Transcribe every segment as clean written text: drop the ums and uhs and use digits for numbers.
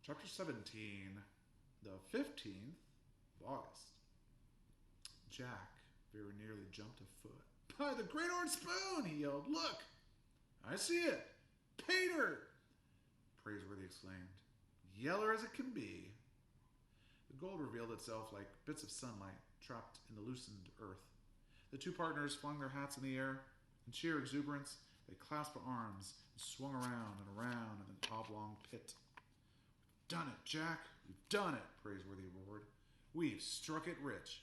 Chapter 17, the 15th of August. Jack very nearly jumped a foot. By the great orange spoon, he yelled. Look! I see it! Pay dirt! Praiseworthy exclaimed. Yeller as it can be. The gold revealed itself like bits of sunlight trapped in the loosened earth. The two partners flung their hats in the air. In sheer exuberance, they clasped arms and swung around and around in the oblong pit. We've done it, Jack! We've done it! Praiseworthy roared. We've struck it rich.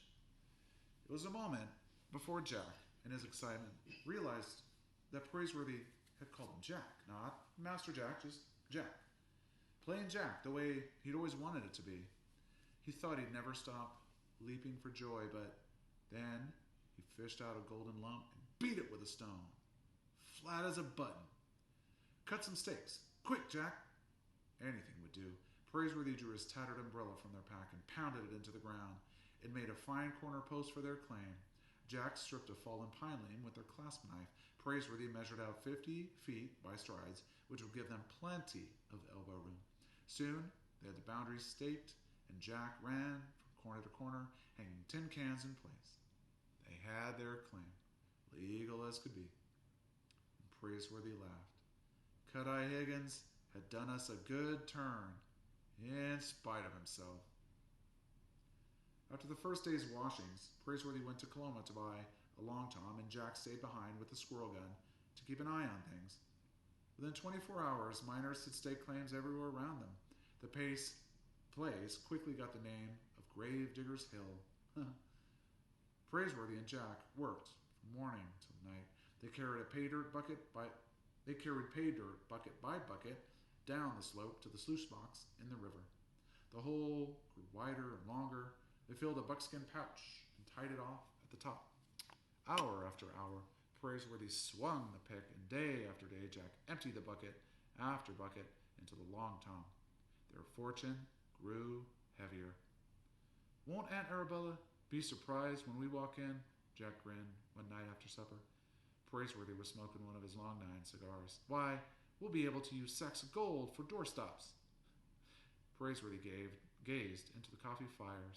It was a moment before Jack, in his excitement, realized that Praiseworthy had called him Jack. Not Master Jack, just Jack. Plain Jack, the way he'd always wanted it to be. He thought he'd never stop leaping for joy, but then he fished out a golden lump and beat it with a stone. Flat as a button. Cut some steaks. Quick, Jack! Anything would do. Praiseworthy drew his tattered umbrella from their pack and pounded it into the ground. It made a fine corner post for their claim. Jack stripped a fallen pine limb with their clasp knife. Praiseworthy measured out 50 feet by strides, which would give them plenty of elbow room. Soon, they had the boundaries staked, and Jack ran from corner to corner, hanging tin cans in place. They had their claim, legal as could be. And Praiseworthy laughed. Cut-Eye Higgins had done us a good turn, in spite of himself. After the first day's washings, Praiseworthy went to Coloma to buy a long tom, and Jack stayed behind with the squirrel gun to keep an eye on things. Within 24 hours, miners had stake claims everywhere around them. The place quickly got the name of Gravedigger's Hill. Praiseworthy and Jack worked from morning till night. They carried pay dirt bucket by bucket down the slope to the sluice box in the river. The hole grew wider and longer. They filled a buckskin pouch and tied it off at the top. Hour after hour, Praiseworthy swung the pick, and day after day, Jack emptied the bucket after bucket into the long tom. Their fortune grew heavier. Won't Aunt Arabella be surprised when we walk in? Jack grinned one night after supper. Praiseworthy was smoking one of his long nine cigars. Why, we'll be able to use sacks of gold for doorstops. Praiseworthy gazed into the coffee fire,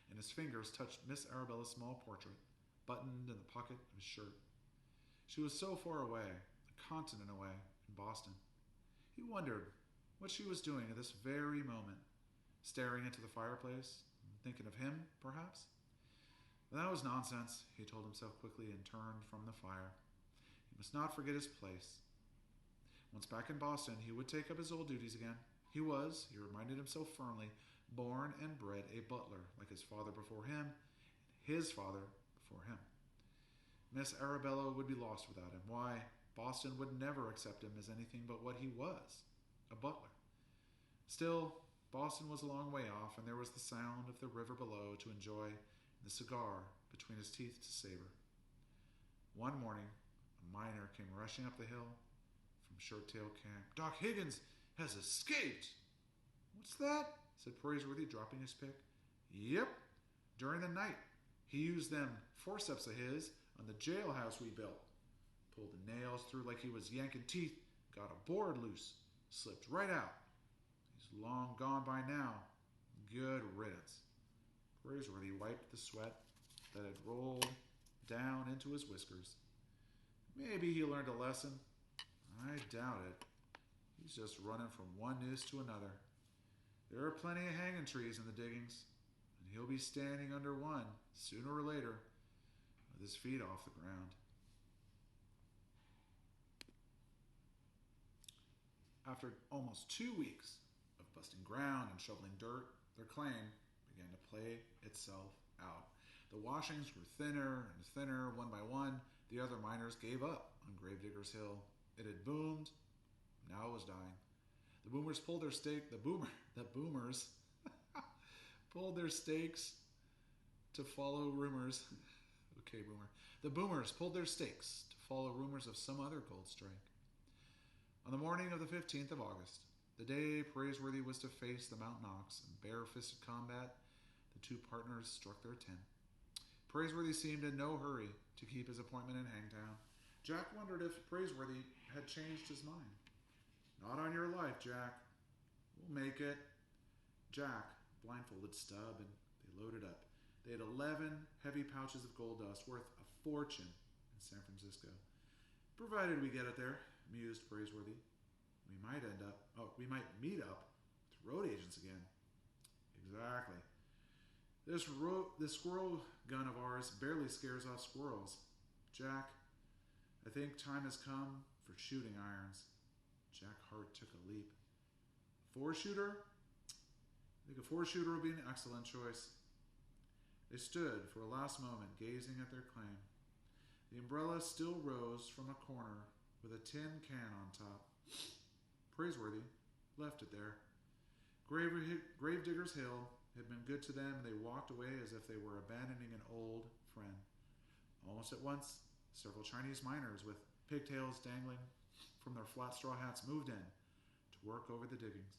and his fingers touched Miss Arabella's small portrait, buttoned in the pocket of his shirt. She was so far away, a continent away, in Boston. He wondered what she was doing at this very moment, staring into the fireplace, thinking of him, perhaps. But that was nonsense, he told himself quickly, and turned from the fire. He must not forget his place. Once back in Boston, he would take up his old duties again. He was, he reminded himself firmly, born and bred a butler, like his father before him, and his father before him. Miss Arabella would be lost without him. Why, Boston would never accept him as anything but what he was, a butler. Still, Boston was a long way off, and there was the sound of the river below to enjoy, and the cigar between his teeth to savor. One morning, a miner came rushing up the hill from Shirttail Camp. Doc Higgins has escaped! What's that? Said Praiseworthy, dropping his pick. Yep. During the night, he used them forceps of his on the jailhouse we built. Pulled the nails through like he was yanking teeth, got a board loose, slipped right out. He's long gone by now. Good riddance. Praiseworthy wiped the sweat that had rolled down into his whiskers. Maybe he learned a lesson. I doubt it. He's just running from one noose to another. There are plenty of hanging trees in the diggings, and he'll be standing under one sooner or later with his feet off the ground. After almost 2 weeks of busting ground and shoveling dirt, their claim began to play itself out. The washings grew thinner and thinner. One by one, the other miners gave up on Gravedigger's Hill. It had boomed. Now it was dying. The boomers pulled their boomers pulled their stakes to follow rumors. Okay, boomer. The boomers pulled their stakes to follow rumors of some other gold strike. On the morning of the 15th of August, the day Praiseworthy was to face the Mount Knox in bare-fisted combat, the two partners struck their 10. Praiseworthy seemed in no hurry to keep his appointment in Hangtown. Jack wondered if Praiseworthy had changed his mind. Not on your life, Jack. We'll make it. Jack blindfolded Stubb and they loaded up. They had 11 heavy pouches of gold dust worth a fortune in San Francisco. Provided we get it there, mused Praiseworthy. We might meet up with road agents again. Exactly. This squirrel gun of ours barely scares off squirrels. Jack, I think time has come for shooting irons. Jack Hart took a leap. Four-shooter? I think a four-shooter would be an excellent choice. They stood for a last moment, gazing at their claim. The umbrella still rose from a corner with a tin can on top. Praiseworthy left it there. Gravedigger's Hill had been good to them, and they walked away as if they were abandoning an old friend. Almost at once, several Chinese miners with pigtails dangling from their flat straw hats moved in to work over the diggings.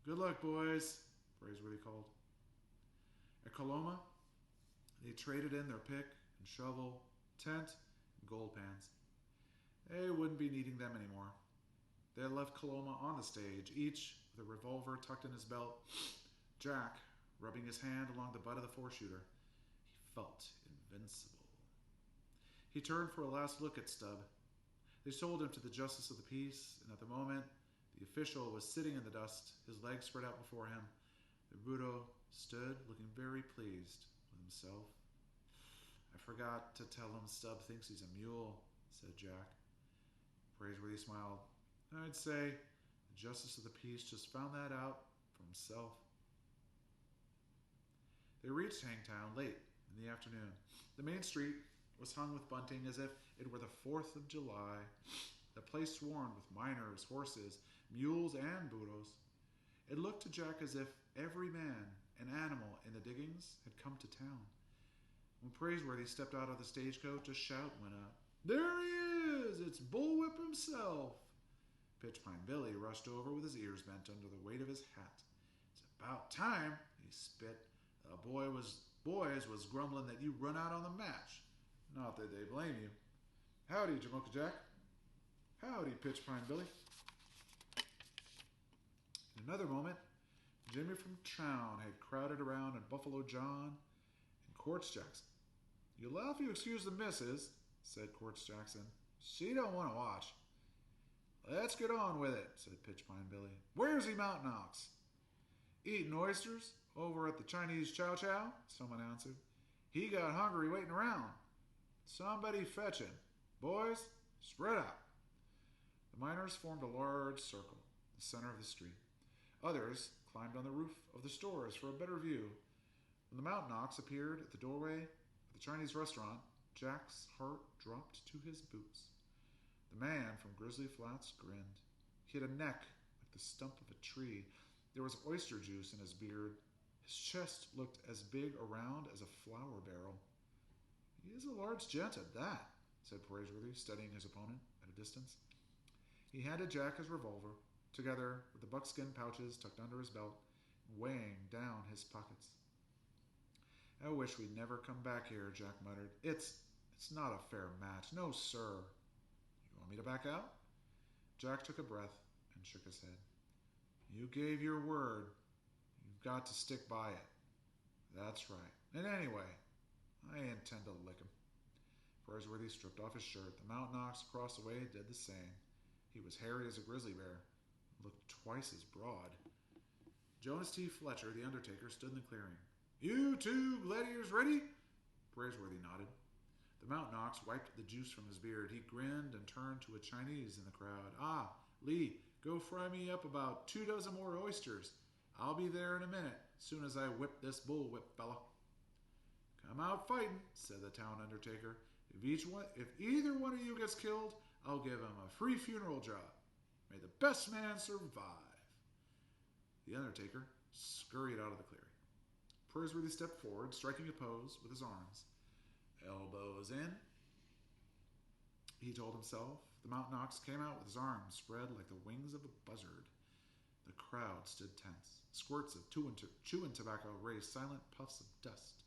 Good luck, boys, Praiseworthy called. At Coloma, they traded in their pick and shovel, tent, and gold pans. They wouldn't be needing them anymore. They had left Coloma on the stage, each with a revolver tucked in his belt. Jack, rubbing his hand along the butt of the four-shooter. He felt invincible. He turned for a last look at Stubb. They sold him to the Justice of the Peace, and at the moment, the official was sitting in the dust, his legs spread out before him. The Rudo stood, looking very pleased with himself. I forgot to tell him Stubb thinks he's a mule, said Jack. Praiseworthy smiled. I'd say the Justice of the Peace just found that out for himself. They reached Hangtown late in the afternoon. The main street was hung with bunting as if it were the 4th of July. The place swarmed with miners, horses, mules, and burros. It looked to Jack as if every man and animal in the diggings had come to town. When Praiseworthy stepped out of the stagecoach, a shout went up. There he is! It's Bullwhip himself! Pitchpine Billy rushed over with his ears bent under the weight of his hat. It's about time, he spit. The boys was grumbling that you run out on the match. Not that they blame you. Howdy, Jamaica Jack. Howdy, Pitchpine Billy. In another moment, Jimmy from town had crowded around and Buffalo John and Quartz Jackson. You'll laugh if you excuse the missus, said Quartz Jackson. She don't want to watch. Let's get on with it, said Pitchpine Billy. Where's he, Mount Knox? Eating oysters over at the Chinese Chow Chow, someone answered. He got hungry waiting around. Somebody fetch him. Boys, spread out. The miners formed a large circle, the center of the street. Others climbed on the roof of the stores for a better view. When the Mount Knox appeared at the doorway of the Chinese restaurant, Jack's heart dropped to his boots. The man from Grizzly Flats grinned. He had a neck like the stump of a tree. There was oyster juice in his beard. His chest looked as big around as a flour barrel. He is a large gent at that, said Praiseworthy, studying his opponent at a distance. He handed Jack his revolver, together with the buckskin pouches tucked under his belt, weighing down his pockets. I wish we'd never come back here, Jack muttered. It's not a fair match. No, sir. You want me to back out? Jack took a breath and shook his head. You gave your word. You've got to stick by it. That's right. And anyway, I intend to lick him. Praiseworthy stripped off his shirt. The Mount Knox across the way did the same. He was hairy as a grizzly bear, looked twice as broad. Jonas T. Fletcher, the undertaker, stood in the clearing. You two gladiators ready? Praiseworthy nodded. The Mount Knox wiped the juice from his beard. He grinned and turned to a Chinese in the crowd. Ah, Lee, go fry me up about 24 more oysters. I'll be there in a minute, soon as I whip this bullwhip fella. Come out fighting, said the town undertaker. If either one of you gets killed, I'll give him a free funeral job. May the best man survive. The undertaker scurried out of the clearing. Praiseworthy stepped forward, striking a pose with his arms. Elbows in, he told himself. The Mount Knox came out with his arms spread like the wings of a buzzard. The crowd stood tense. Squirts of chewing tobacco raised silent puffs of dust.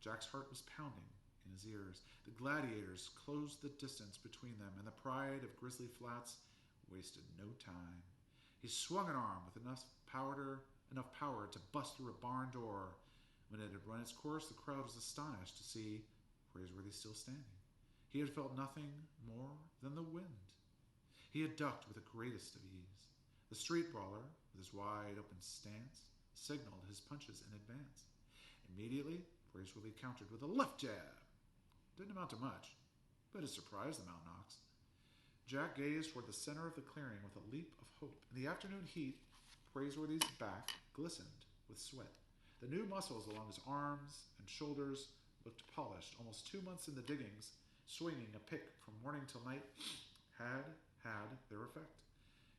Jack's heart was pounding in his ears. The gladiators closed the distance between them, and the pride of Grizzly Flats wasted no time. He swung an arm with enough power to bust through a barn door. When it had run its course, the crowd was astonished to see Praiseworthy still standing. He had felt nothing more than the wind. He had ducked with the greatest of ease. The street brawler, with his wide-open stance, signaled his punches in advance. Immediately, Praiseworthy countered with a left jab. Didn't amount to much, but it surprised the Mount Knox. Jack gazed toward the center of the clearing with a leap of hope. In the afternoon heat, Praiseworthy's back glistened with sweat. The new muscles along his arms and shoulders looked polished. Almost 2 months in the diggings, swinging a pick from morning till night, had their effect.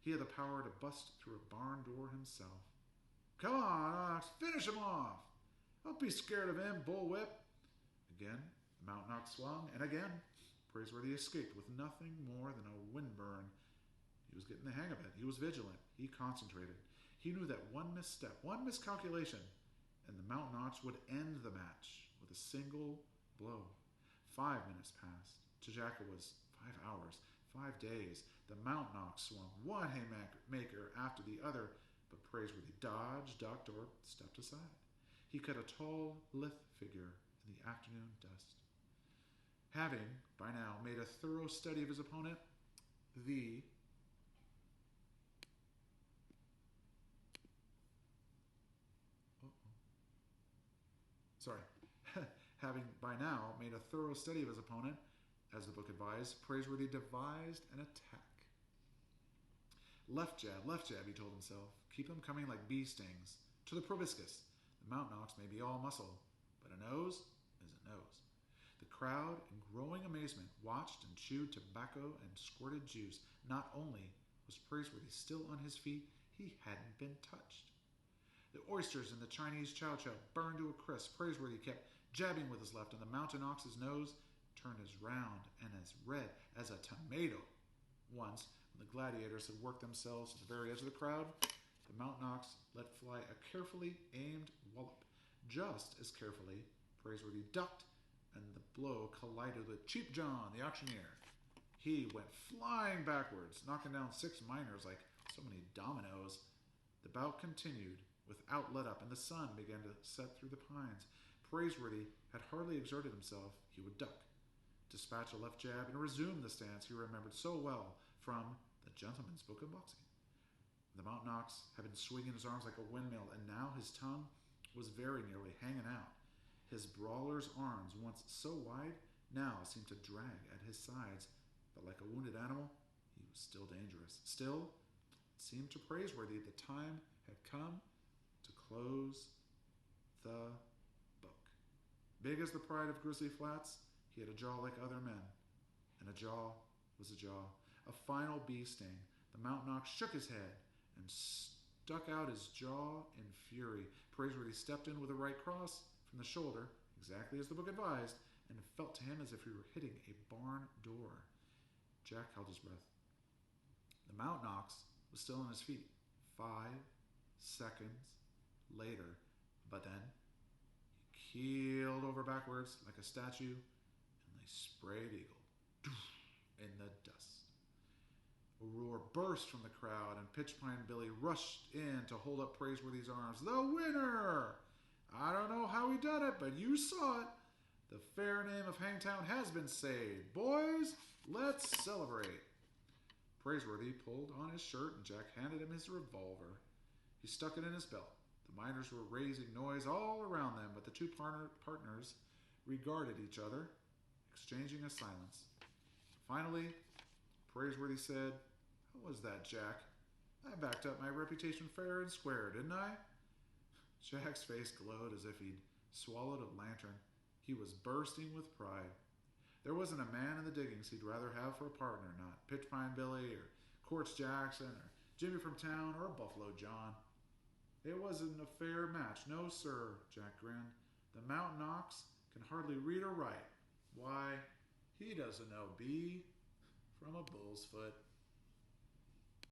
He had the power to bust through a barn door himself. "Come on, Knox, finish him off! Don't be scared of him, bullwhip!" Again, the Mount Knox swung, and again, Praiseworthy escaped with nothing more than a windburn. He was getting the hang of it. He was vigilant. He concentrated. He knew that one misstep, one miscalculation, and the Mount Knox would end the match with a single blow. 5 minutes passed. To Jack it was 5 hours, 5 days. The Mount Knox swung one haymaker after the other, but Praiseworthy dodged, ducked, or stepped aside. He cut a tall, lithe figure in the afternoon dust. Having, by now, made a thorough study of his opponent, Having by now made a thorough study of his opponent, as the book advised, Praiseworthy devised an attack. Left jab, he told himself. Keep them coming like bee stings. To the proboscis. The Mount Knox may be all muscle, but a nose is a nose. The crowd, in growing amazement, watched and chewed tobacco and squirted juice. Not only was Praiseworthy still on his feet, he hadn't been touched. The oysters in the Chinese chow-chow burned to a crisp. Praiseworthy kept jabbing with his left, and the Mountain Ox's nose turned as round and as red as a tomato. Once, when the gladiators had worked themselves to the very edge of the crowd, the Mountain Ox let fly a carefully aimed wallop. Just as carefully, Praiseworthy ducked, and the blow collided with Cheap John, the auctioneer. He went flying backwards, knocking down 6 miners like so many dominoes. The bout continued, without let up, and the sun began to set through the pines. Praiseworthy had hardly exerted himself. He would duck, dispatch a left jab, and resume the stance he remembered so well from the Gentleman's Book of Boxing. The Mount Knox had been swinging his arms like a windmill, and now his tongue was very nearly hanging out. His brawler's arms, once so wide, now seemed to drag at his sides, but like a wounded animal, he was still dangerous. Still, it seemed to Praiseworthy the time had come to close the book. Big as the pride of Grizzly Flats, he had a jaw like other men, and a jaw was a jaw. A final bee sting. The Mount Knox shook his head and stuck out his jaw in fury. Praiseworthy stepped in with a right cross from the shoulder, exactly as the book advised, and it felt to him as if he were hitting a barn door. Jack held his breath. The Mount Knox was still on his feet. 5 seconds later, but then he keeled over backwards like a statue and lay sprayed eagle in the dust. A roar burst from the crowd, and Pitchpine Billy rushed in to hold up Praiseworthy's arms. The winner! I don't know how he done it, but you saw it. The fair name of Hangtown has been saved. Boys, let's celebrate. Praiseworthy pulled on his shirt, and Jack handed him his revolver. He stuck it in his belt. The miners were raising noise all around them, but the two partners regarded each other, exchanging a silence. Finally, Praiseworthy said, "How was that, Jack? I backed up my reputation fair and square, didn't I?" Jack's face glowed as if he'd swallowed a lantern. He was bursting with pride. There wasn't a man in the diggings he'd rather have for a partner, not Pitchpine Billy or Quartz Jackson or Jimmy from town or Buffalo John. It wasn't a fair match, no sir, Jack grinned. The Mount Knox can hardly read or write. Why, he doesn't know B from a bull's foot.